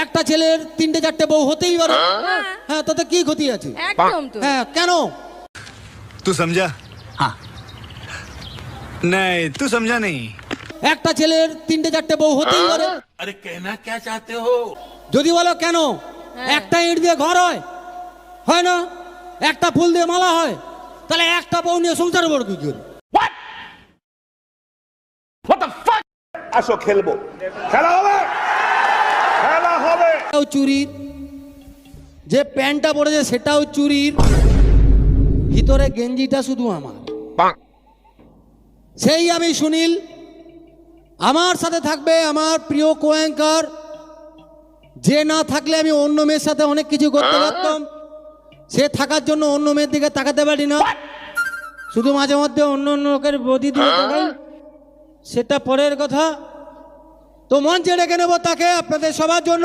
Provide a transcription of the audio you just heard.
একটা ছেলের তিনটে চারটে বউ হতেই পারে। হ্যাঁ, তাতে কি ক্ষতি আছে? একদম তো। হ্যাঁ, কেন? तू समझा? हाँ नहीं तू समझा नहीं। একটা ছেলের তিনটে চারটে বউ হতেই পারে। अरे कहना क्या चाहते हो? যদি বলো কেন, একটা ইট দিয়ে ঘর হয়, হয় না? একটা ফুল দিয়ে মালা হয়, তাহলে একটা বউ নিয়ে সংসার করবো কি করে? আসো খেলবো, খেলা হবে, খেলা হবে। সেটাও চুরির, যে প্যান্টটা পরেছে সেটাও চুরির, ভিতরে গেঞ্জিটা শুধু আমার। সেই আমি সুনীল, আমার সাথে থাকবে আমার প্রিয় কোয়াঙ্কার। যে না থাকলে আমি অন্য মেয়ের সাথে অনেক কিছু করতে পারতাম, সে থাকার জন্য অন্য মেয়ের দিকে তাকাতে পারি না, শুধু মাঝে মধ্যে অন্য অন্য লোকের বদি দিয়ে তাকাই, সেটা পরের কথা। তো মঞ্চে ডেকে নেবো তাকে, আপনাদের সবার জন্য।